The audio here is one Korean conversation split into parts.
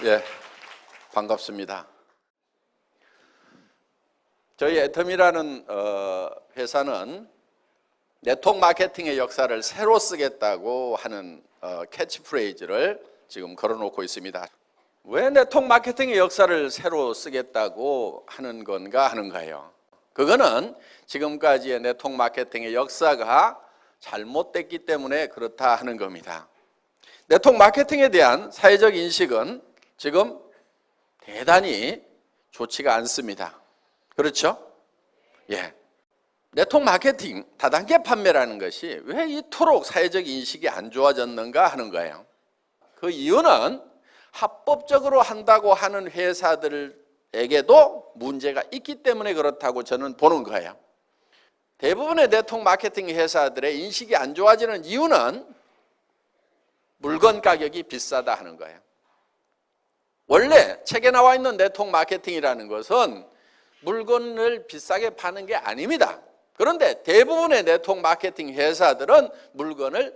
예, 반갑습니다. 저희 애텀이라는 회사는 네트워크 마케팅의 역사를 새로 쓰겠다고 하는 캐치프레이즈를 지금 걸어놓고 있습니다. 왜 네트워크 마케팅의 역사를 새로 쓰겠다고 하는 건가 하는 거예요. 그거는 지금까지의 네트워크 마케팅의 역사가 잘못됐기 때문에 그렇다 하는 겁니다. 네트워크 마케팅에 대한 사회적 인식은 지금 대단히 좋지가 않습니다. 그렇죠? 예. 네트워크 마케팅, 다단계 판매라는 것이 왜 이토록 사회적 인식이 안 좋아졌는가 하는 거예요. 그 이유는 합법적으로 한다고 하는 회사들에게도 문제가 있기 때문에 그렇다고 저는 보는 거예요. 대부분의 네트워크 마케팅 회사들의 인식이 안 좋아지는 이유는 물건 가격이 비싸다 하는 거예요. 원래 책에 나와 있는 네트워크 마케팅이라는 것은 물건을 비싸게 파는 게 아닙니다. 그런데 대부분의 네트워크 마케팅 회사들은 물건을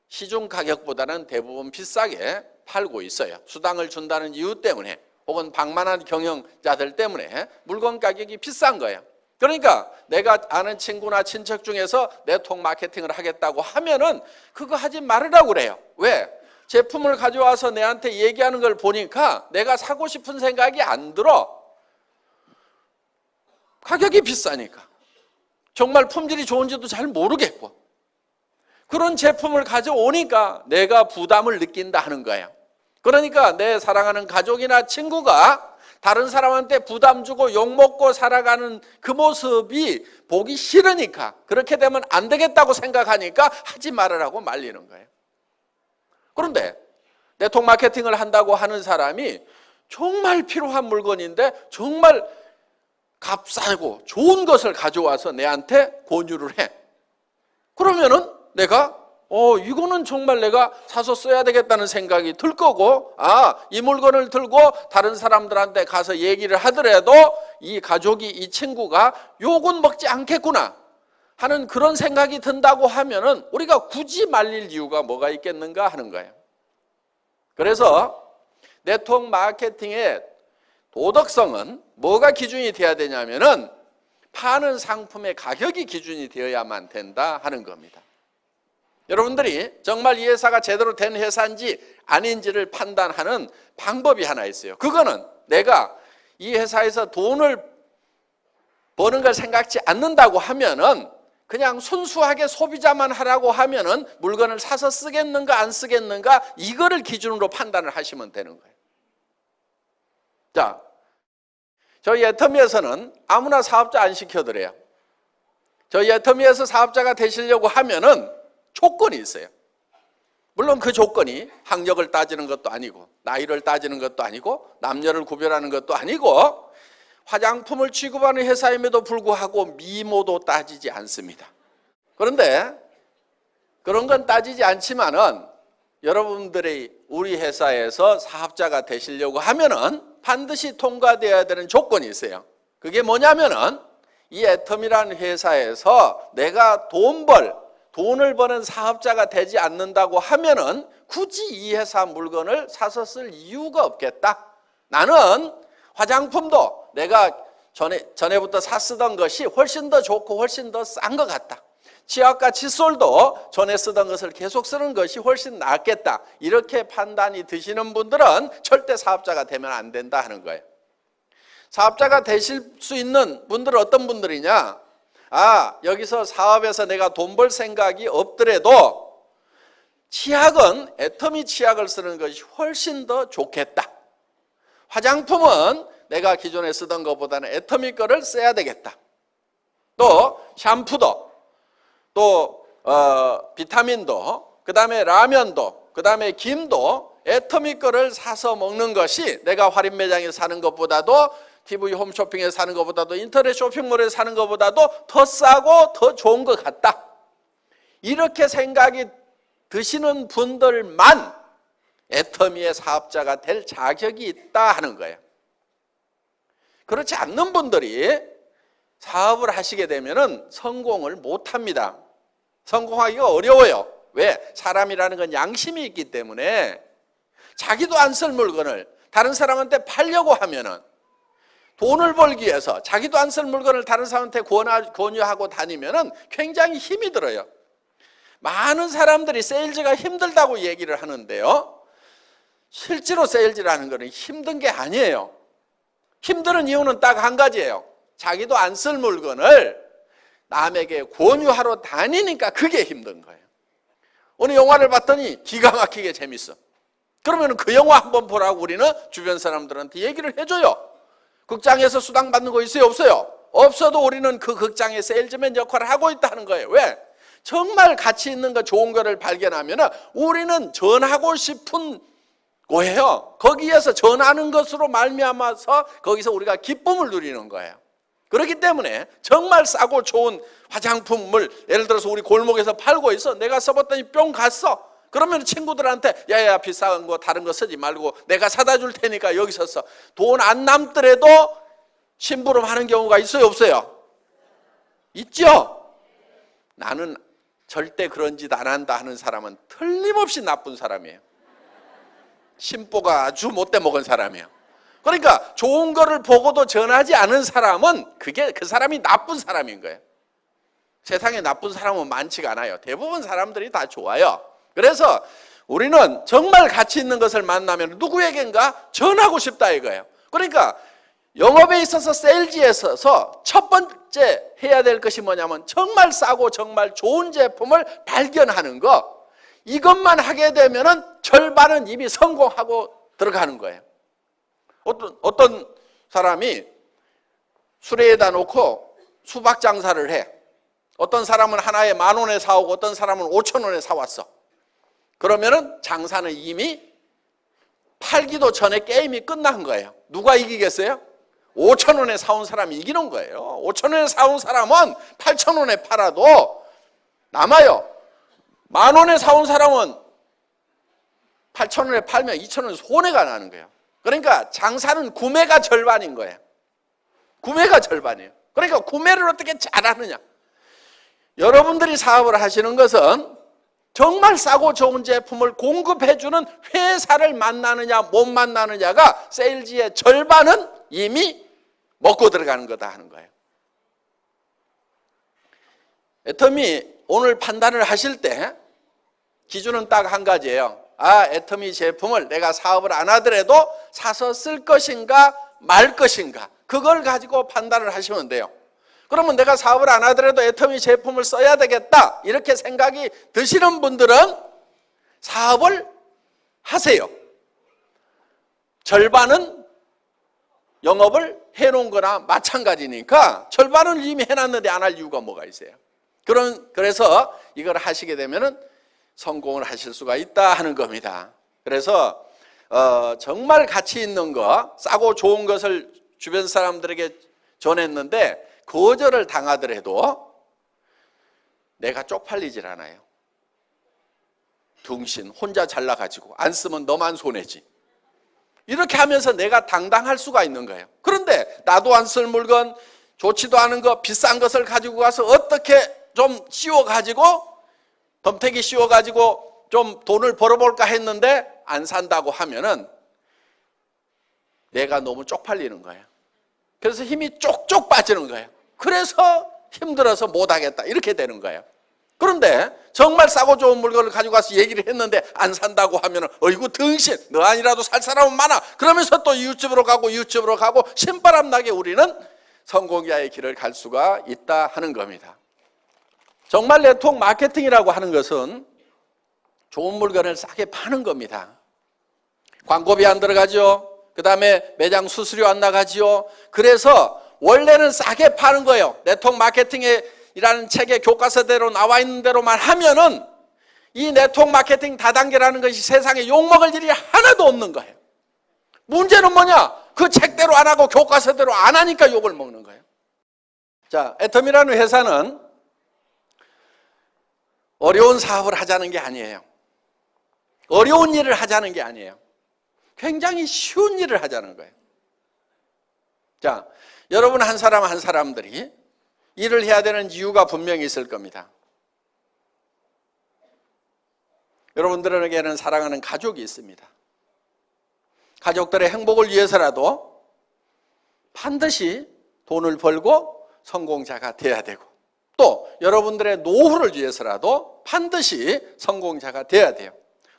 시중 가격보다는 대부분 비싸게 팔고 있어요. 수당을 준다는 이유 때문에 혹은 방만한 경영자들 때문에 물건 가격이 비싼 거예요. 그러니까 내가 아는 친구나 친척 중에서 네트워크 마케팅을 하겠다고 하면은 그거 하지 말으라고 그래요. 왜? 제품을 가져와서 내한테 얘기하는 걸 보니까 내가 사고 싶은 생각이 안 들어. 가격이 비싸니까. 정말 품질이 좋은지도 잘 모르겠고. 그런 제품을 가져오니까 내가 부담을 느낀다 하는 거예요. 그러니까 내 사랑하는 가족이나 친구가 다른 사람한테 부담 주고 욕먹고 살아가는 그 모습이 보기 싫으니까, 그렇게 되면 안 되겠다고 생각하니까 하지 말으라고 말리는 거예요. 그런데 네트워크 마케팅을 한다고 하는 사람이 정말 필요한 물건인데 정말 값싸고 좋은 것을 가져와서 내한테 권유를 해. 그러면은 내가 이거는 정말 내가 사서 써야 되겠다는 생각이 들 거고, 이 물건을 들고 다른 사람들한테 가서 얘기를 하더라도 이 가족이, 이 친구가 욕은 먹지 않겠구나 하는 그런 생각이 든다고 하면은 우리가 굳이 말릴 이유가 뭐가 있겠는가 하는 거예요. 그래서 네트워크 마케팅의 도덕성은 뭐가 기준이 되어야 되냐면은 파는 상품의 가격이 기준이 되어야만 된다 하는 겁니다. 여러분들이 정말 이 회사가 제대로 된 회사인지 아닌지를 판단하는 방법이 하나 있어요. 그거는 내가 이 회사에서 돈을 버는 걸 생각지 않는다고 하면은 그냥 순수하게 소비자만 하라고 하면은 물건을 사서 쓰겠는가 안 쓰겠는가 이거를 기준으로 판단을 하시면 되는 거예요. 자, 저희 애터미에서는 아무나 사업자 안 시켜드려요. 저희 애터미에서 사업자가 되시려고 하면은 조건이 있어요. 물론 그 조건이 학력을 따지는 것도 아니고 나이를 따지는 것도 아니고 남녀를 구별하는 것도 아니고 화장품을 취급하는 회사임에도 불구하고 미모도 따지지 않습니다. 그런데 그런 건 따지지 않지만은 여러분들이 우리 회사에서 사업자가 되시려고 하면은 반드시 통과되어야 되는 조건이 있어요. 그게 뭐냐면은 이 애텀이라는 회사에서 내가 돈을 버는 사업자가 되지 않는다고 하면은 굳이 이 회사 물건을 사서 쓸 이유가 없겠다. 나는 화장품도 내가 전에부터 쓰던 것이 훨씬 더 좋고 훨씬 더 싼 것 같다. 치약과 칫솔도 전에 쓰던 것을 계속 쓰는 것이 훨씬 낫겠다. 이렇게 판단이 드시는 분들은 절대 사업자가 되면 안 된다 하는 거예요. 사업자가 되실 수 있는 분들은 어떤 분들이냐? 여기서 사업에서 내가 돈 벌 생각이 없더라도 치약은 애터미 치약을 쓰는 것이 훨씬 더 좋겠다. 화장품은 내가 기존에 쓰던 것보다는 애터미 거를 써야 되겠다. 또 샴푸도, 또 비타민도, 그 다음에 라면도, 그 다음에 김도 애터미 거를 사서 먹는 것이 내가 할인 매장에 사는 것보다도, TV 홈쇼핑에 사는 것보다도, 인터넷 쇼핑몰에 사는 것보다도 더 싸고 더 좋은 것 같다. 이렇게 생각이 드시는 분들만 애터미의 사업자가 될 자격이 있다 하는 거예요. 그렇지 않는 분들이 사업을 하시게 되면 성공을 못합니다. 성공하기가 어려워요. 왜? 사람이라는 건 양심이 있기 때문에 자기도 안 쓸 물건을 다른 사람한테 팔려고 하면은 돈을 벌기 위해서 자기도 안 쓸 물건을 다른 사람한테 권유하고 다니면은 굉장히 힘이 들어요. 많은 사람들이 세일즈가 힘들다고 얘기를 하는데요, 실제로 세일즈라는 것은 힘든 게 아니에요. 힘든 이유는 딱 한 가지예요. 자기도 안 쓸 물건을 남에게 권유하러 다니니까 그게 힘든 거예요. 어느 영화를 봤더니 기가 막히게 재밌어. 그러면 그 영화 한번 보라고 우리는 주변 사람들한테 얘기를 해줘요. 극장에서 수당 받는 거 있어요, 없어요? 없어도 우리는 그 극장의 세일즈맨 역할을 하고 있다는 거예요. 왜? 정말 가치 있는 거, 좋은 거를 발견하면 우리는 전하고 싶은 거예요. 거기에서 전하는 것으로 말미암아서 거기서 우리가 기쁨을 누리는 거예요. 그렇기 때문에 정말 싸고 좋은 화장품을 예를 들어서 우리 골목에서 팔고 있어. 내가 써봤더니 뿅 갔어. 그러면 친구들한테 야야 비싼 거 다른 거 쓰지 말고 내가 사다 줄 테니까 여기서 써. 돈 안 남더라도 심부름 하는 경우가 있어요, 없어요? 있죠? 나는 절대 그런 짓 안 한다 하는 사람은 틀림없이 나쁜 사람이에요. 심보가 아주 못돼 먹은 사람이에요. 그러니까 좋은 거를 보고도 전하지 않은 사람은 그게 그 사람이 나쁜 사람인 거예요. 세상에 나쁜 사람은 많지가 않아요. 대부분 사람들이 다 좋아요. 그래서 우리는 정말 가치 있는 것을 만나면 누구에겐가 전하고 싶다 이거예요. 그러니까 영업에 있어서 세일즈에 있어서 첫 번째 해야 될 것이 뭐냐면 정말 싸고 정말 좋은 제품을 발견하는 거. 이것만 하게 되면은 절반은 이미 성공하고 들어가는 거예요. 어떤 사람이 수레에다 놓고 수박 장사를 해. 어떤 사람은 하나에 10,000원에 사오고 어떤 사람은 5,000원에 사왔어. 그러면은 장사는 이미 팔기도 전에 게임이 끝난 거예요. 누가 이기겠어요? 5,000원에 사온 사람이 이기는 거예요. 5,000원에 사온 사람은 8,000원에 팔아도 남아요. 10,000원에 사온 사람은 8,000원에 팔면 2,000원 손해가 나는 거예요. 그러니까 장사는 구매가 절반인 거예요. 구매가 절반이에요. 그러니까 구매를 어떻게 잘하느냐. 여러분들이 사업을 하시는 것은 정말 싸고 좋은 제품을 공급해주는 회사를 만나느냐 못 만나느냐가 세일즈의 절반은 이미 먹고 들어가는 거다 하는 거예요. 애터미 오늘 판단을 하실 때 기준은 딱 한 가지예요. 애터미 제품을 내가 사업을 안 하더라도 사서 쓸 것인가 말 것인가, 그걸 가지고 판단을 하시면 돼요. 그러면 내가 사업을 안 하더라도 애터미 제품을 써야 되겠다 이렇게 생각이 드시는 분들은 사업을 하세요. 절반은 영업을 해놓은 거나 마찬가지니까 절반은 이미 해놨는데 안 할 이유가 뭐가 있어요. 그래서 이걸 하시게 되면은 성공을 하실 수가 있다 하는 겁니다. 그래서 정말 가치 있는 거, 싸고 좋은 것을 주변 사람들에게 전했는데 거절을 당하더라도 내가 쪽팔리질 않아요. 둥신 혼자 잘나가지고 안 쓰면 너만 손해지. 이렇게 하면서 내가 당당할 수가 있는 거예요. 그런데 나도 안 쓸 물건, 좋지도 않은 거, 비싼 것을 가지고 가서 어떻게 좀 씌워가지고 덤태기 씌워가지고 좀 돈을 벌어볼까 했는데 안 산다고 하면은 내가 너무 쪽팔리는 거예요. 그래서 힘이 쪽쪽 빠지는 거예요. 그래서 힘들어서 못하겠다 이렇게 되는 거예요. 그런데 정말 싸고 좋은 물건을 가지고 가서 얘기를 했는데 안 산다고 하면은 어이구 등신, 너 아니라도 살 사람은 많아. 그러면서 또 이웃집으로 가고 신바람 나게 우리는 성공자의 길을 갈 수가 있다 하는 겁니다. 정말 네트워크 마케팅이라고 하는 것은 좋은 물건을 싸게 파는 겁니다. 광고비 안 들어가죠. 그 다음에 매장 수수료 안 나가지요. 그래서 원래는 싸게 파는 거예요. 네트워크 마케팅이라는 책의 교과서대로 나와 있는 대로만 하면은 이 네트워크 마케팅 다단계라는 것이 세상에 욕먹을 일이 하나도 없는 거예요. 문제는 뭐냐? 그 책대로 안 하고 교과서대로 안 하니까 욕을 먹는 거예요. 자, 애텀이라는 회사는 어려운 사업을 하자는 게 아니에요. 어려운 일을 하자는 게 아니에요. 굉장히 쉬운 일을 하자는 거예요. 자, 여러분 한 사람 한 사람들이 일을 해야 되는 이유가 분명히 있을 겁니다. 여러분들에게는 사랑하는 가족이 있습니다. 가족들의 행복을 위해서라도 반드시 돈을 벌고 성공자가 돼야 되고, 또 여러분들의 노후를 위해서라도 반드시 성공자가 돼야 돼요.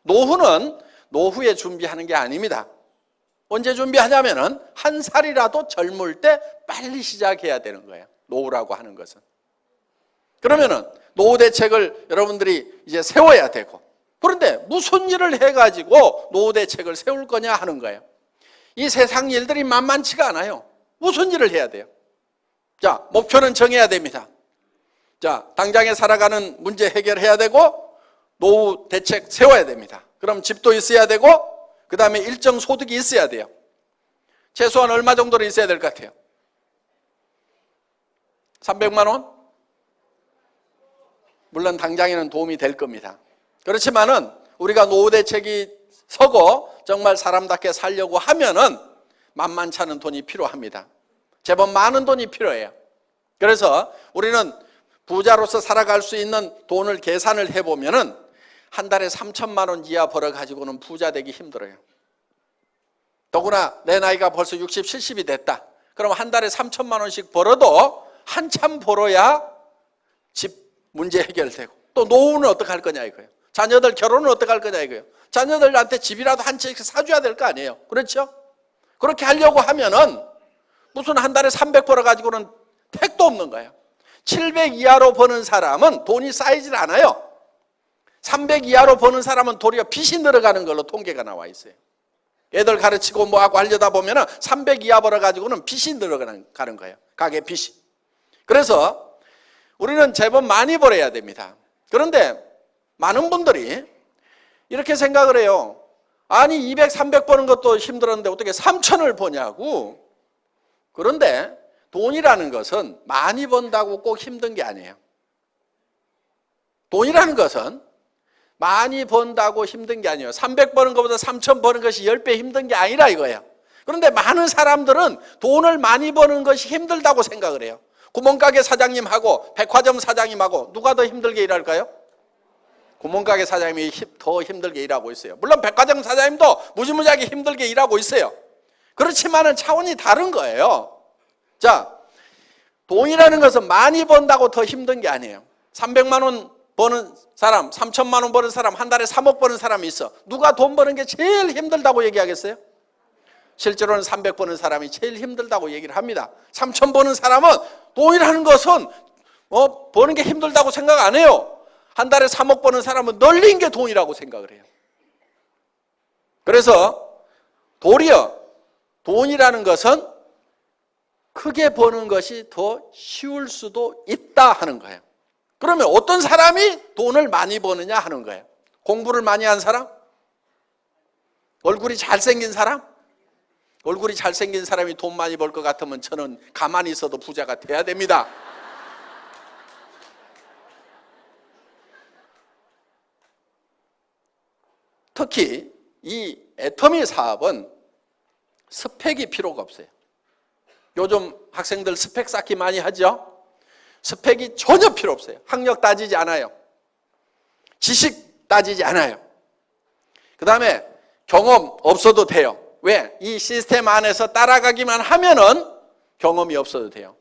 노후는 노후에 준비하는 게 아닙니다. 언제 준비하냐면은 한 살이라도 젊을 때 빨리 시작해야 되는 거예요. 노후라고 하는 것은. 그러면은 노후 대책을 여러분들이 이제 세워야 되고, 그런데 무슨 일을 해가지고 노후 대책을 세울 거냐 하는 거예요. 이 세상 일들이 만만치가 않아요. 무슨 일을 해야 돼요? 자, 목표는 정해야 됩니다. 자, 당장에 살아가는 문제 해결해야 되고, 노후 대책 세워야 됩니다. 그럼 집도 있어야 되고, 그 다음에 일정 소득이 있어야 돼요. 최소한 얼마 정도는 있어야 될 것 같아요? 300만 원? 물론 당장에는 도움이 될 겁니다. 그렇지만은 우리가 노후 대책이 서고 정말 사람답게 살려고 하면은 만만치 않은 돈이 필요합니다. 제법 많은 돈이 필요해요. 그래서 우리는 부자로서 살아갈 수 있는 돈을 계산을 해보면은 한 달에 3천만 원 이하 벌어가지고는 부자 되기 힘들어요. 더구나 내 나이가 벌써 60, 70이 됐다. 그럼 한 달에 3천만 원씩 벌어도 한참 벌어야 집 문제 해결되고, 또 노후는 어떻게 할 거냐 이거예요. 자녀들 결혼은 어떻게 할 거냐 이거예요. 자녀들한테 집이라도 한 채씩 사줘야 될 거 아니에요. 그렇죠? 그렇게 하려고 하면은 무슨 한 달에 300 벌어가지고는 택도 없는 거예요. 700 이하로 버는 사람은 돈이 쌓이질 않아요. 300 이하로 버는 사람은 도리어 빚이 늘어가는 걸로 통계가 나와 있어요. 애들 가르치고 뭐하고 하려다 보면은 300 이하 벌어가지고는 빚이 늘어가는 거예요. 가계 빚이. 그래서 우리는 제법 많이 벌어야 됩니다. 그런데 많은 분들이 이렇게 생각을 해요. 아니 200, 300 버는 것도 힘들었는데 어떻게 3천을 버냐고. 그런데 돈이라는 것은 많이 번다고 꼭 힘든 게 아니에요. 돈이라는 것은 많이 번다고 힘든 게 아니에요. 300 버는 것보다 3천 버는 것이 10배 힘든 게 아니라 이거예요. 그런데 많은 사람들은 돈을 많이 버는 것이 힘들다고 생각을 해요. 구멍가게 사장님하고 백화점 사장님하고 누가 더 힘들게 일할까요? 구멍가게 사장님이 더 힘들게 일하고 있어요. 물론 백화점 사장님도 무지무지하게 힘들게 일하고 있어요. 그렇지만은 차원이 다른 거예요. 자, 돈이라는 것은 많이 번다고 더 힘든 게 아니에요. 300만 원 버는 사람, 3천만 원 버는 사람, 한 달에 3억 버는 사람이 있어. 누가 돈 버는 게 제일 힘들다고 얘기하겠어요? 실제로는 300 버는 사람이 제일 힘들다고 얘기를 합니다. 3천 버는 사람은 돈이라는 것은 버는 게 힘들다고 생각 안 해요. 한 달에 3억 버는 사람은 널린 게 돈이라고 생각을 해요. 그래서 도리어 돈이라는 것은 크게 버는 것이 더 쉬울 수도 있다 하는 거예요. 그러면 어떤 사람이 돈을 많이 버느냐 하는 거예요. 공부를 많이 한 사람? 얼굴이 잘생긴 사람? 얼굴이 잘생긴 사람이 돈 많이 벌 것 같으면 저는 가만히 있어도 부자가 돼야 됩니다. 특히 이 애터미 사업은 스펙이 필요가 없어요. 요즘 학생들 스펙 쌓기 많이 하죠? 스펙이 전혀 필요 없어요. 학력 따지지 않아요. 지식 따지지 않아요. 그 다음에 경험 없어도 돼요. 왜? 이 시스템 안에서 따라가기만 하면은 경험이 없어도 돼요.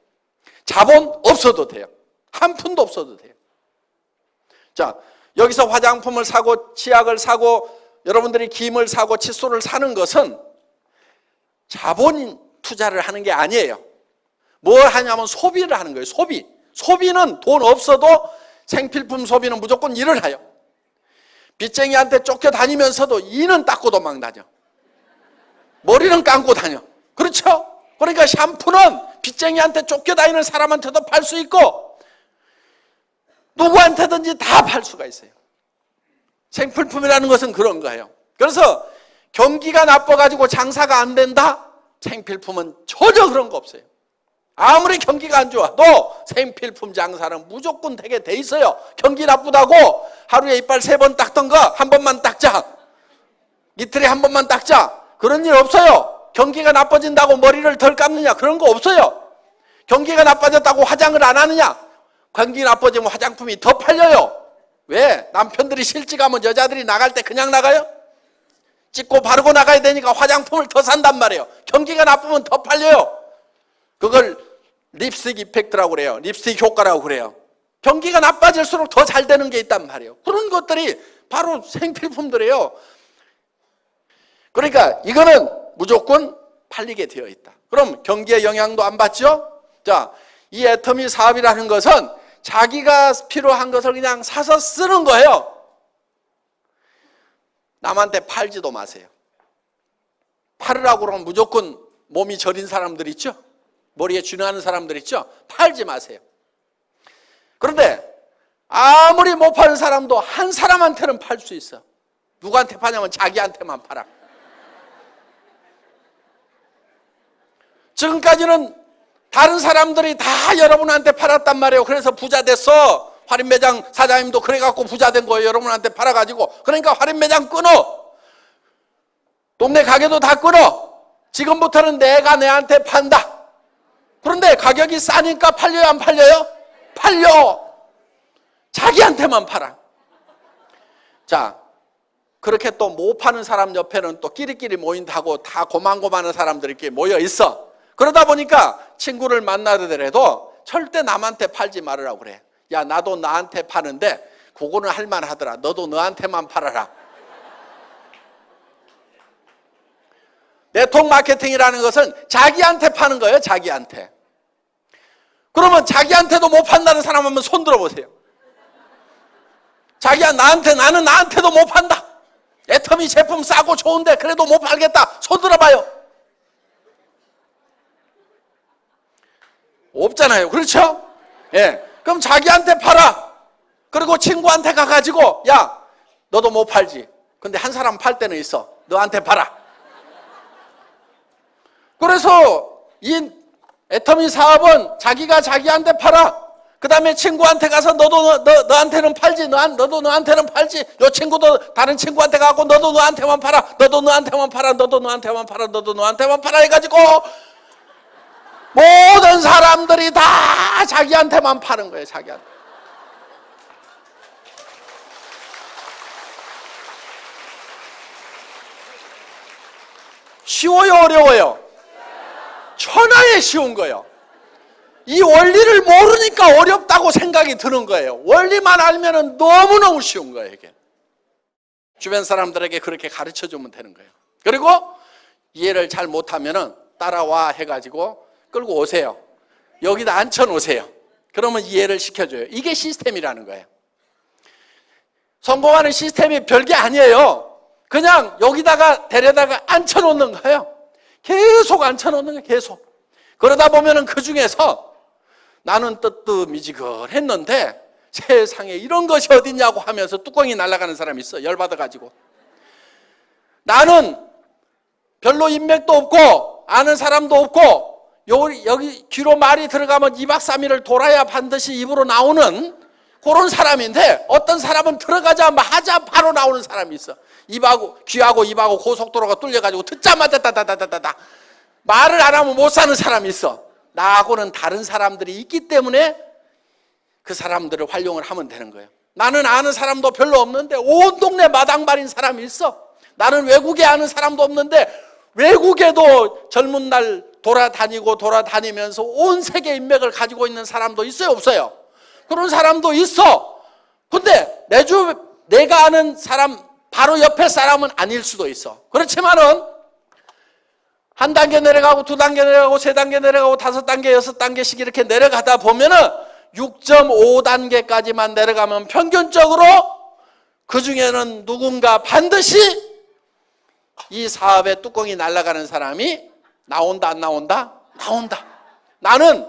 자본 없어도 돼요. 한 푼도 없어도 돼요. 자, 여기서 화장품을 사고 치약을 사고 여러분들이 김을 사고 칫솔을 사는 것은 자본 투자를 하는 게 아니에요. 뭘 하냐면 소비를 하는 거예요. 소비. 소비는 돈 없어도 생필품 소비는 무조건 일을 해요. 빚쟁이한테 쫓겨다니면서도 이는 닦고 도망 다녀. 머리는 감고 다녀. 그렇죠? 그러니까 샴푸는 빚쟁이한테 쫓겨다니는 사람한테도 팔 수 있고 누구한테든지 다 팔 수가 있어요. 생필품이라는 것은 그런 거예요. 그래서 경기가 나빠가지고 장사가 안 된다? 생필품은 전혀 그런 거 없어요. 아무리 경기가 안 좋아도 생필품 장사는 무조건 되게 돼 있어요. 경기 나쁘다고 하루에 이빨 3번 닦던 거 한 번만 닦자. 이틀에 한 번만 닦자. 그런 일 없어요. 경기가 나빠진다고 머리를 덜 감느냐? 그런 거 없어요. 경기가 나빠졌다고 화장을 안 하느냐? 경기 나빠지면 화장품이 더 팔려요. 왜? 남편들이 실직하면 여자들이 나갈 때 그냥 나가요? 찍고 바르고 나가야 되니까 화장품을 더 산단 말이에요. 경기가 나쁘면 더 팔려요. 그걸 립스틱 이펙트라고 그래요. 립스틱 효과라고 그래요. 경기가 나빠질수록 더 잘 되는 게 있단 말이에요. 그런 것들이 바로 생필품들이에요. 그러니까 이거는 무조건 팔리게 되어 있다. 그럼 경기에 영향도 안 받죠? 자, 이 애터미 사업이라는 것은 자기가 필요한 것을 그냥 사서 쓰는 거예요. 남한테 팔지도 마세요. 팔으라고 그러면 무조건 몸이 저린 사람들 있죠? 머리에 쥐나는 사람들 있죠? 팔지 마세요. 그런데 아무리 못 파는 사람도 한 사람한테는 팔 수 있어. 누구한테 파냐면 자기한테만 팔아. 지금까지는 다른 사람들이 다 여러분한테 팔았단 말이에요. 그래서 부자 됐어. 할인매장 사장님도 그래갖고 부자 된 거예요. 여러분한테 팔아가지고. 그러니까 할인매장 끊어. 동네 가게도 다 끊어. 지금부터는 내가 내한테 판다. 그런데 가격이 싸니까 팔려요, 안 팔려요? 팔려. 자기한테만 팔아. 자, 그렇게 또 못 파는 사람 옆에는 또 끼리끼리 모인다고 다 고만고만한 사람들이 이렇게 모여 있어. 그러다 보니까 친구를 만나더라도 절대 남한테 팔지 말으라고 그래. 야, 나도 나한테 파는데 그거는 할만하더라. 너도 너한테만 팔아라. 네트워크 마케팅이라는 것은 자기한테 파는 거예요. 자기한테. 그러면 자기한테도 못 판다는 사람 한번 손 들어보세요. 자기야, 나는 나한테도 못 판다. 애터미 제품 싸고 좋은데 그래도 못 팔겠다. 손 들어봐요. 없잖아요. 그렇죠? 예. 그럼 자기한테 팔아. 그리고 친구한테 가가지고, 야, 너도 못 팔지. 근데 한 사람 팔 때는 있어. 너한테 팔아. 그래서 이 애터미 사업은 자기가 자기한테 팔아. 그 다음에 친구한테 가서 너한테는 팔지. 너도 너한테는 팔지. 요 친구도 다른 친구한테 가고 너도 너한테만 팔아. 너도 너한테만 팔아. 너도 너한테만 팔아. 너도 너한테만 팔아 해가지고 모든 사람들이 다 자기한테만 파는 거예요. 자기한테. 쉬워요, 어려워요? 천하에 쉬운 거예요. 이 원리를 모르니까 어렵다고 생각이 드는 거예요. 원리만 알면 너무너무 쉬운 거예요, 이게. 주변 사람들에게 그렇게 가르쳐 주면 되는 거예요. 그리고 이해를 잘 못하면 따라와 해가지고 끌고 오세요. 여기다 앉혀놓으세요. 그러면 이해를 시켜줘요. 이게 시스템이라는 거예요. 성공하는 시스템이 별게 아니에요. 그냥 여기다가 데려다가 앉혀놓는 거예요. 계속 앉혀놓는 거예요. 계속. 그러다 보면은 그 중에서 나는 뜨뜻미지근했는데 세상에 이런 것이 어딨냐고 하면서 뚜껑이 날아가는 사람이 있어. 열받아가지고. 나는 별로 인맥도 없고 아는 사람도 없고 여기 귀로 말이 들어가면 2박 3일을 돌아야 반드시 입으로 나오는 그런 사람인데 어떤 사람은 들어가자마자 바로 나오는 사람이 있어. 귀하고 입하고 고속도로가 뚫려가지고 듣자마자 다다다다다 말을 안 하면 못 사는 사람이 있어. 나하고는 다른 사람들이 있기 때문에 그 사람들을 활용을 하면 되는 거예요. 나는 아는 사람도 별로 없는데 온 동네 마당발인 사람이 있어. 나는 외국에 아는 사람도 없는데 외국에도 젊은 날 돌아다니면서 온 세계 인맥을 가지고 있는 사람도 있어요, 없어요? 그런 사람도 있어. 근데 내가 아는 사람 바로 옆에 사람은 아닐 수도 있어. 그렇지만은 한 단계 내려가고 두 단계 내려가고 세 단계 내려가고 다섯 단계 여섯 단계씩 이렇게 내려가다 보면은 6.5단계까지만 내려가면 평균적으로 그 중에는 누군가 반드시 이 사업의 뚜껑이 날아가는 사람이 나온다, 안 나온다? 나온다. 나는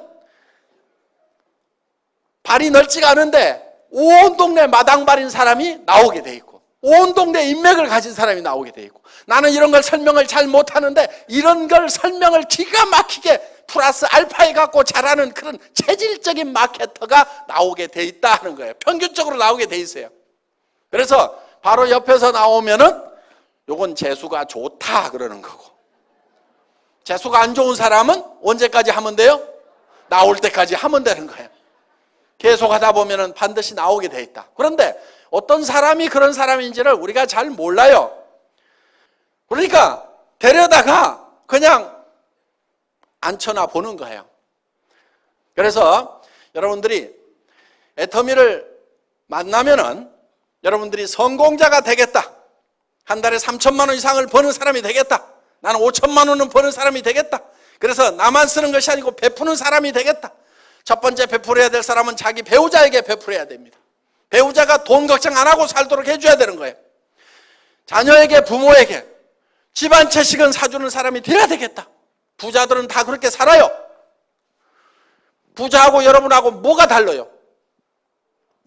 발이 넓지가 않은데 온 동네 마당발인 사람이 나오게 돼 있고 온 동네 인맥을 가진 사람이 나오게 돼 있고 나는 이런 걸 설명을 잘 못하는데 이런 걸 설명을 기가 막히게 플러스 알파에 갖고 잘하는 그런 체질적인 마케터가 나오게 돼 있다 하는 거예요. 평균적으로 나오게 돼 있어요. 그래서 바로 옆에서 나오면은 요건 재수가 좋다 그러는 거고 재수가 안 좋은 사람은 언제까지 하면 돼요? 나올 때까지 하면 되는 거예요. 계속 하다 보면은 반드시 나오게 돼 있다. 그런데 어떤 사람이 그런 사람인지를 우리가 잘 몰라요. 그러니까 데려다가 그냥 앉혀놔 보는 거예요. 그래서 여러분들이 애터미를 만나면은 여러분들이 성공자가 되겠다. 한 달에 3천만 원 이상을 버는 사람이 되겠다. 나는 5천만 원은 버는 사람이 되겠다. 그래서 나만 쓰는 것이 아니고 베푸는 사람이 되겠다. 첫 번째 베풀어야 될 사람은 자기 배우자에게 베풀어야 됩니다. 배우자가 돈 걱정 안 하고 살도록 해줘야 되는 거예요. 자녀에게, 부모에게 집안 채식은 사주는 사람이 되어야 되겠다. 부자들은 다 그렇게 살아요. 부자하고 여러분하고 뭐가 달라요?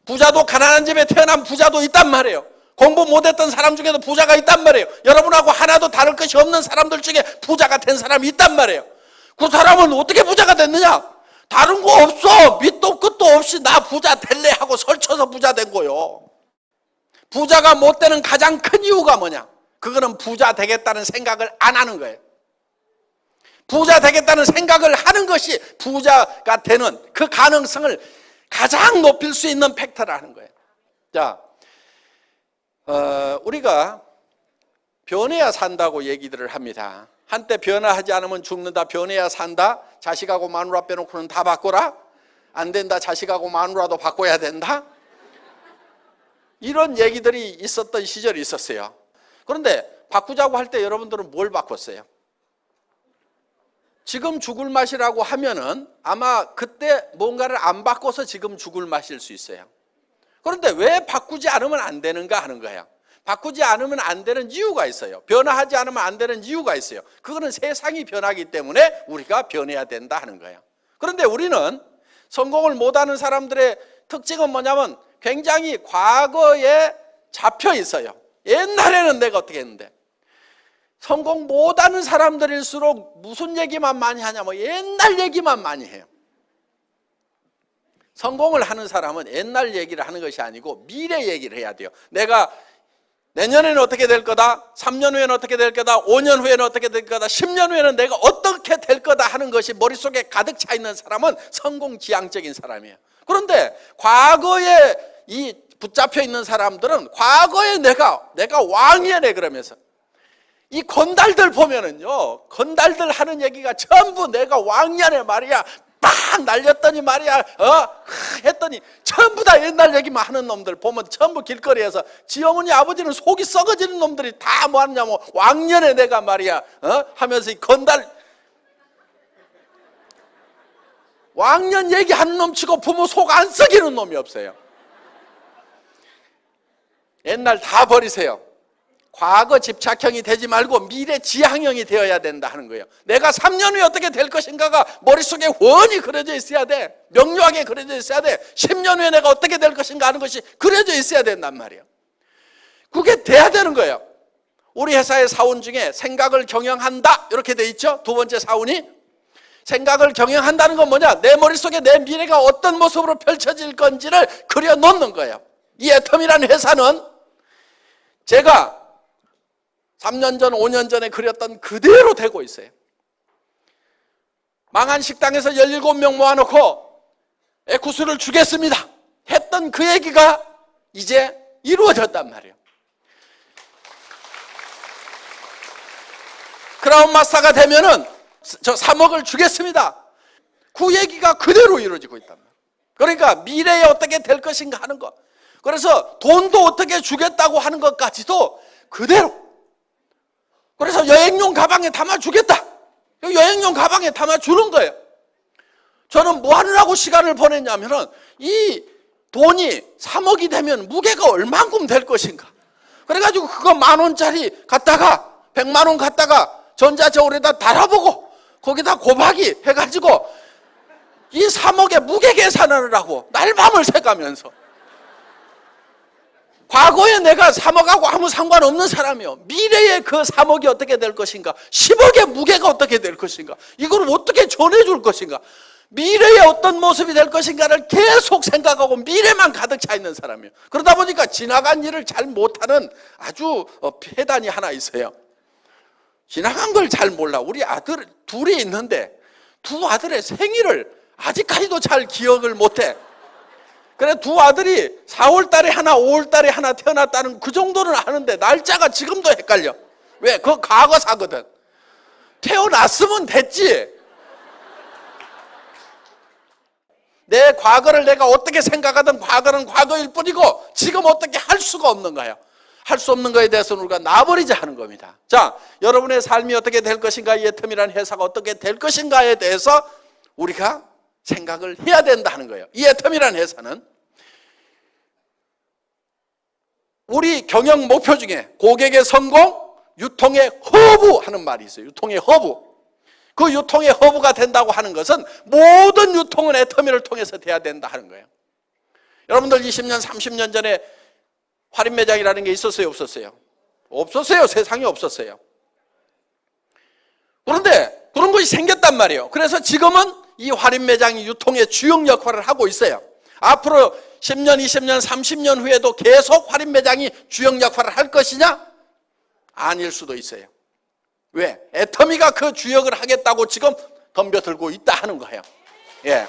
부자도 가난한 집에 태어난 부자도 있단 말이에요. 공부 못했던 사람 중에도 부자가 있단 말이에요. 여러분하고 하나도 다를 것이 없는 사람들 중에 부자가 된 사람이 있단 말이에요. 그 사람은 어떻게 부자가 됐느냐? 다른 거 없어. 밑도 끝도 없이 나 부자 될래 하고 설쳐서 부자 된 거요. 부자가 못 되는 가장 큰 이유가 뭐냐? 그거는 부자 되겠다는 생각을 안 하는 거예요. 부자 되겠다는 생각을 하는 것이 부자가 되는 그 가능성을 가장 높일 수 있는 팩터라는 거예요. 자, 우리가 변해야 산다고 얘기들을 합니다. 한때 변화하지 않으면 죽는다, 변해야 산다, 자식하고 마누라 빼놓고는 다 바꿔라, 안 된다, 자식하고 마누라도 바꿔야 된다, 이런 얘기들이 있었던 시절이 있었어요. 그런데 바꾸자고 할 때 여러분들은 뭘 바꿨어요? 지금 죽을 맛이라고 하면은 아마 그때 뭔가를 안 바꿔서 지금 죽을 맛일 수 있어요. 그런데 왜 바꾸지 않으면 안 되는가 하는 거예요. 바꾸지 않으면 안 되는 이유가 있어요. 변화하지 않으면 안 되는 이유가 있어요. 그거는 세상이 변하기 때문에 우리가 변해야 된다 하는 거예요. 그런데 우리는 성공을 못하는 사람들의 특징은 뭐냐면 굉장히 과거에 잡혀 있어요. 옛날에는 내가 어떻게 했는데, 성공 못하는 사람들일수록 무슨 얘기만 많이 하냐면 옛날 얘기만 많이 해요. 성공을 하는 사람은 옛날 얘기를 하는 것이 아니고 미래 얘기를 해야 돼요. 내가 내년에는 어떻게 될 거다, 3년 후에는 어떻게 될 거다, 5년 후에는 어떻게 될 거다, 10년 후에는 내가 어떻게 될 거다 하는 것이 머릿속에 가득 차 있는 사람은 성공지향적인 사람이에요. 그런데 과거에 이 붙잡혀 있는 사람들은 과거에 내가 왕이네 그러면서 이 건달들 보면은요, 건달들 하는 얘기가 전부 내가 왕년에 말이야, 빡 날렸더니 말이야, 했더니 전부 다 옛날 얘기만 하는 놈들 보면 전부 길거리에서 지 어머니 아버지는 속이 썩어지는 놈들이 다 뭐 하느냐면 왕년에 내가 말이야, 하면서 이 건달, 왕년 얘기하는 놈 치고 부모 속 안 썩이는 놈이 없어요. 옛날 다 버리세요. 과거 집착형이 되지 말고 미래 지향형이 되어야 된다 하는 거예요. 내가 3년 후에 어떻게 될 것인가가 머릿속에 훤히 그려져 있어야 돼. 명료하게 그려져 있어야 돼. 10년 후에 내가 어떻게 될 것인가 하는 것이 그려져 있어야 된단 말이에요. 그게 돼야 되는 거예요. 우리 회사의 사원 중에 생각을 경영한다 이렇게 돼 있죠. 두 번째 사원이 생각을 경영한다는 건 뭐냐? 내 머릿속에 내 미래가 어떤 모습으로 펼쳐질 건지를 그려놓는 거예요. 이 애텀이라는 회사는 제가 3년 전, 5년 전에 그렸던 그대로 되고 있어요. 망한 식당에서 17명 모아놓고 에쿠스를 주겠습니다 했던 그 얘기가 이제 이루어졌단 말이에요. 크라운 마스터가 되면은 저 3억을 주겠습니다. 그 얘기가 그대로 이루어지고 있단 말이에요. 그러니까 미래에 어떻게 될 것인가 하는 것. 그래서 돈도 어떻게 주겠다고 하는 것까지도 그대로. 그래서 여행용 가방에 담아주겠다. 여행용 가방에 담아주는 거예요. 저는 뭐 하느라고 시간을 보냈냐면은 이 돈이 3억이 되면 무게가 얼만큼 될 것인가. 그래가지고 그거 10,000원짜리 갖다가 100만 원 갖다가 전자저울에다 달아보고 거기다 곱하기 해가지고 이 3억의 무게 계산을 하고 날밤을 새가면서 과거에 내가 3억하고 아무 상관없는 사람이요. 미래에 그 3억이 어떻게 될 것인가, 10억의 무게가 어떻게 될 것인가, 이걸 어떻게 전해줄 것인가, 미래에 어떤 모습이 될 것인가를 계속 생각하고 미래만 가득 차 있는 사람이에요. 그러다 보니까 지나간 일을 잘 못하는 아주 폐단이 하나 있어요. 지나간 걸 잘 몰라. 우리 아들 둘이 있는데 두 아들의 생일을 아직까지도 잘 기억을 못해. 그래 두 아들이 4월 달에 하나 5월 달에 하나 태어났다는 그 정도는 아는데 날짜가 지금도 헷갈려. 왜? 그거 과거사거든. 태어났으면 됐지. 내 과거를 내가 어떻게 생각하든 과거는 과거일 뿐이고 지금 어떻게 할 수가 없는 거예요. 할 수 없는 거에 대해서는 우리가 놔버리자 하는 겁니다. 자, 여러분의 삶이 어떻게 될 것인가, 이 애텀이라는 회사가 어떻게 될 것인가에 대해서 우리가 생각을 해야 된다 하는 거예요. 이 애텀이라는 회사는 우리 경영 목표 중에 고객의 성공, 유통의 허브 하는 말이 있어요. 유통의 허브. 그 유통의 허브가 된다고 하는 것은 모든 유통은 애터미를 통해서 돼야 된다 하는 거예요. 여러분들 20년, 30년 전에 할인 매장이라는 게 있었어요, 없었어요? 없었어요. 세상에 없었어요. 그런데 그런 것이 생겼단 말이에요. 그래서 지금은 이 할인 매장이 유통의 주역 역할을 하고 있어요. 앞으로 10년, 20년, 30년 후에도 계속 할인 매장이 주역 역할을 할 것이냐? 아닐 수도 있어요. 왜? 애터미가 그 주역을 하겠다고 지금 덤벼들고 있다 하는 거예요. 예.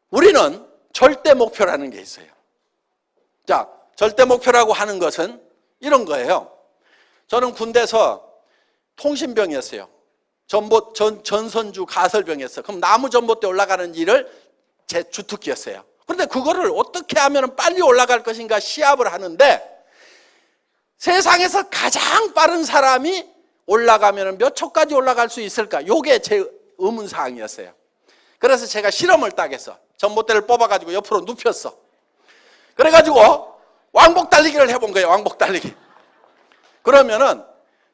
우리는 절대 목표라는 게 있어요. 자, 절대 목표라고 하는 것은 이런 거예요. 저는 군대에서 통신병이었어요. 전선주 가설병이었어요. 그럼 나무 전봇대 올라가는 일을 제 주특기였어요. 그런데 그거를 어떻게 하면 빨리 올라갈 것인가 시합을 하는데 세상에서 가장 빠른 사람이 올라가면 몇 초까지 올라갈 수 있을까? 이게 제 의문사항이었어요. 그래서 제가 실험을 딱 했어. 전봇대를 뽑아가지고 옆으로 눕혔어. 그래가지고 왕복 달리기를 해본 거예요. 왕복 달리기. 그러면은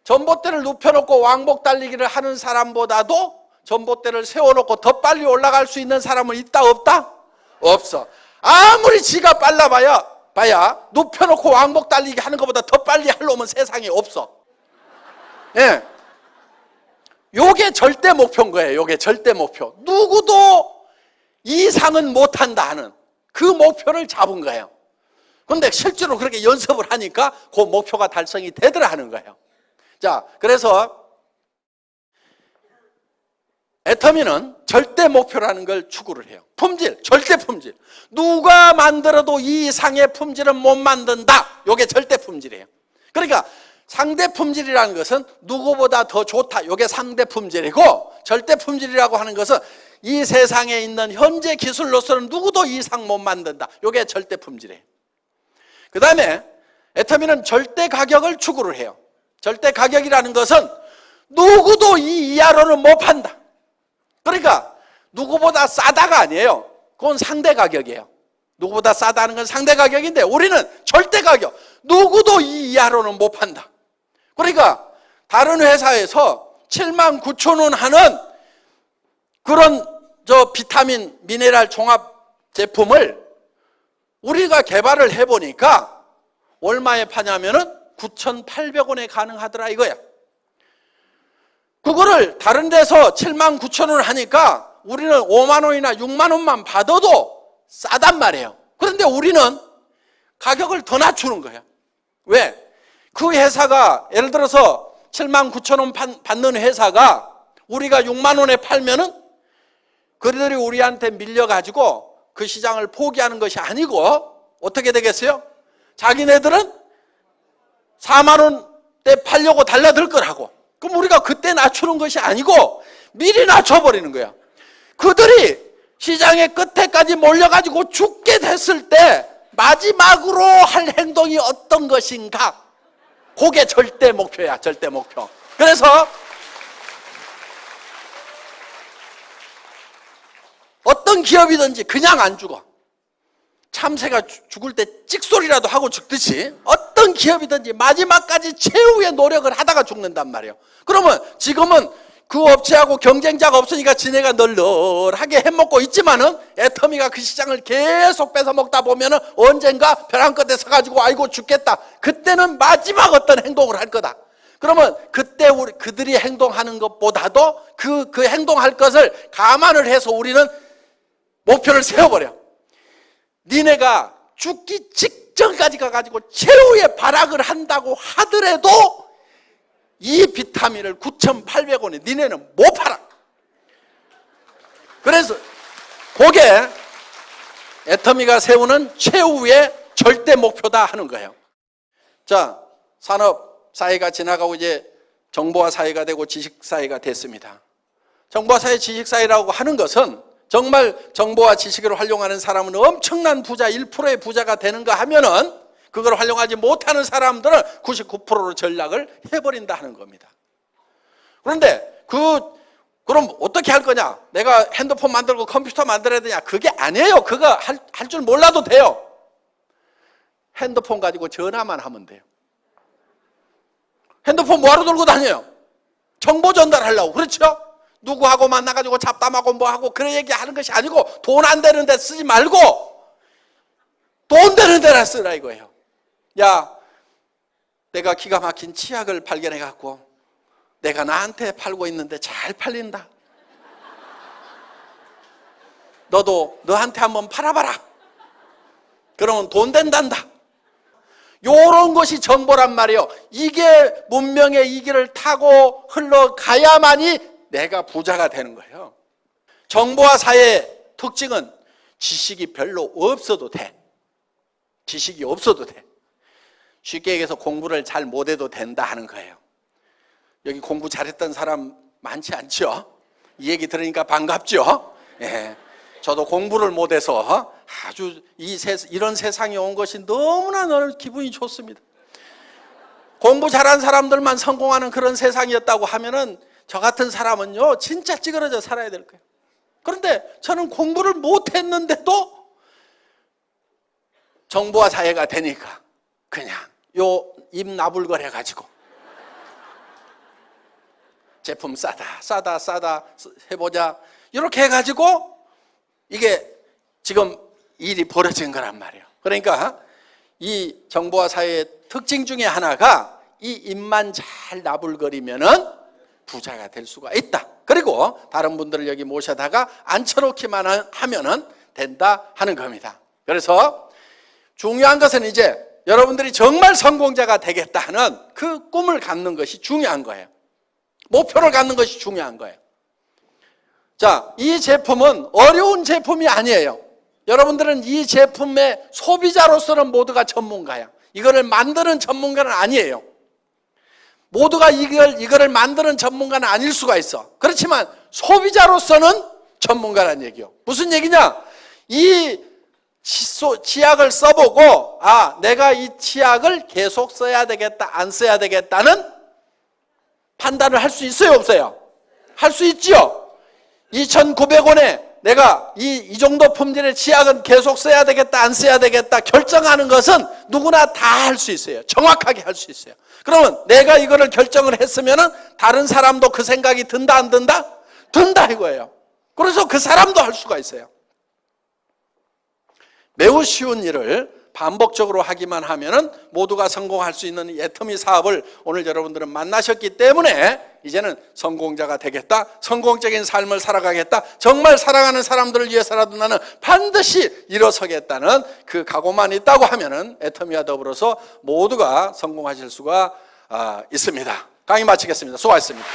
전봇대를 눕혀놓고 왕복 달리기를 하는 사람보다도 전봇대를 세워놓고 더 빨리 올라갈 수 있는 사람은 있다 없다? 없어. 아무리 지가 빨라봐야 눕혀놓고 왕복 달리기 하는 것보다 더 빨리 할 놈은 세상에 없어. 예. 요게 절대 목표인 거예요. 요게 절대 목표. 누구도 이상은 못한다 하는 그 목표를 잡은 거예요. 그런데 실제로 그렇게 연습을 하니까 그 목표가 달성이 되더라 하는 거예요. 자, 그래서 애터미는 절대 목표라는 걸 추구를 해요. 품질, 절대 품질. 누가 만들어도 이 이상의 품질은 못 만든다. 이게 절대 품질이에요. 그러니까 상대 품질이라는 것은 누구보다 더 좋다. 이게 상대 품질이고, 절대 품질이라고 하는 것은 이 세상에 있는 현재 기술로서는 누구도 이상 못 만든다. 이게 절대 품질이에요. 그 다음에 애터미는 절대 가격을 추구를 해요. 절대 가격이라는 것은 누구도 이 이하로는 못 판다. 그러니까 누구보다 싸다가 아니에요. 그건 상대 가격이에요. 누구보다 싸다는 건 상대 가격인데 우리는 절대 가격. 누구도 이 이하로는 못 판다. 그러니까 다른 회사에서 79,000원 하는 그런 비타민 미네랄 종합 제품을 우리가 개발을 해보니까 얼마에 파냐면은 9,800원에 가능하더라 이거야. 그거를 다른 데서 79,000원을 하니까 우리는 5만 원이나 6만 원만 받아도 싸단 말이에요. 그런데 우리는 가격을 더 낮추는 거예요. 왜? 그 회사가 예를 들어서 79,000원 받는 회사가 우리가 6만 원에 팔면은 그들이 우리한테 밀려가지고 그 시장을 포기하는 것이 아니고 어떻게 되겠어요? 자기네들은 4만 원대 팔려고 달라들 거라고. 그럼 우리가 그때 낮추는 것이 아니고 미리 낮춰버리는 거야. 그들이 시장의 끝에까지 몰려가지고 죽게 됐을 때 마지막으로 할 행동이 어떤 것인가? 그게 절대 목표야, 절대 목표. 그래서 어떤 기업이든지 그냥 안 죽어. 참새가 죽을 때 찍소리라도 하고 죽듯이 어떤 기업이든지 마지막까지 최후의 노력을 하다가 죽는단 말이에요. 그러면 지금은 그 업체하고 경쟁자가 없으니까 지네가 널널하게 해먹고 있지만은 애터미가 그 시장을 계속 뺏어먹다 보면은 언젠가 벼랑 끝에 서가지고 아이고 죽겠다. 그때는 마지막 어떤 행동을 할 거다. 그러면 그때 그들이 행동하는 것보다도 그 행동할 것을 감안을 해서 우리는 목표를 세워버려. 니네가 죽기 직전까지 가가지고 최후의 발악을 한다고 하더라도 이 비타민을 9,800원에 니네는 못 팔아. 그래서 그게 애터미가 세우는 최후의 절대 목표다 하는 거예요. 자, 산업 사회가 지나가고 이제 정보화 사회가 되고 지식 사회가 됐습니다. 정보화 사회, 지식 사회라고 하는 것은 정말 정보와 지식을 활용하는 사람은 엄청난 부자, 1%의 부자가 되는가 하면은 그걸 활용하지 못하는 사람들은 99%로 전락을 해버린다 하는 겁니다. 그런데 그럼 어떻게 할 거냐? 내가 핸드폰 만들고 컴퓨터 만들어야 되냐? 그게 아니에요. 그거 할 줄 몰라도 돼요. 핸드폰 가지고 전화만 하면 돼요. 핸드폰 뭐하러 들고 다녀요? 정보 전달하려고. 그렇죠? 누구하고 만나가지고 잡담하고 뭐하고 그런 얘기하는 것이 아니고 돈 안 되는 데 쓰지 말고 돈 되는 데나 쓰라 이거예요. 야, 내가 기가 막힌 치약을 발견해갖고 내가 나한테 팔고 있는데 잘 팔린다. 너도 너한테 한번 팔아봐라. 그러면 돈 된단다. 요런 것이 정보란 말이에요. 이게 문명의 이 길을 타고 흘러가야만이 내가 부자가 되는 거예요. 정보화 사회의 특징은 지식이 별로 없어도 돼. 지식이 없어도 돼. 쉽게 얘기해서 공부를 잘 못해도 된다 하는 거예요. 여기 공부 잘했던 사람 많지 않죠? 이 얘기 들으니까 반갑죠? 예. 저도 공부를 못해서 아주 이런 세상에 온 것이 너무나 기분이 좋습니다. 공부 잘한 사람들만 성공하는 그런 세상이었다고 하면은 저 같은 사람은요 진짜 찌그러져 살아야 될 거예요. 그런데 저는 공부를 못했는데도 정보화 사회가 되니까 그냥 요 입 나불거려 가지고 제품 싸다 해보자 이렇게 해가지고 이게 지금 일이 벌어진 거란 말이에요. 그러니까 이 정보화 사회의 특징 중에 하나가 이 입만 잘 나불거리면은 부자가 될 수가 있다. 그리고 다른 분들을 여기 모셔다가 앉혀놓기만 하면은 된다 하는 겁니다. 그래서 중요한 것은 이제 여러분들이 정말 성공자가 되겠다 하는 그 꿈을 갖는 것이 중요한 거예요. 목표를 갖는 것이 중요한 거예요. 자, 이 제품은 어려운 제품이 아니에요. 여러분들은 이 제품의 소비자로서는 모두가 전문가야. 이거를 만드는 전문가는 아니에요. 모두가 이거를 만드는 전문가는 아닐 수가 있어. 그렇지만 소비자로서는 전문가라는 얘기요. 무슨 얘기냐? 이 치약을 써보고 내가 이 치약을 계속 써야 되겠다, 안 써야 되겠다는 판단을 할 수 있어요, 없어요? 할 수 있지요. 2,900원에 내가 이 정도 품질의 치약은 계속 써야 되겠다, 안 써야 되겠다 결정하는 것은 누구나 다 할 수 있어요. 정확하게 할 수 있어요. 그러면 내가 이거를 결정을 했으면은 다른 사람도 그 생각이 든다, 안 든다? 든다 이거예요. 그래서 그 사람도 할 수가 있어요. 매우 쉬운 일을 반복적으로 하기만 하면은 모두가 성공할 수 있는 이 애터미 사업을 오늘 여러분들은 만나셨기 때문에 이제는 성공자가 되겠다, 성공적인 삶을 살아가겠다, 정말 사랑하는 사람들을 위해서라도 나는 반드시 일어서겠다는 그 각오만 있다고 하면은 애터미와 더불어서 모두가 성공하실 수가 있습니다. 강의 마치겠습니다. 수고하셨습니다.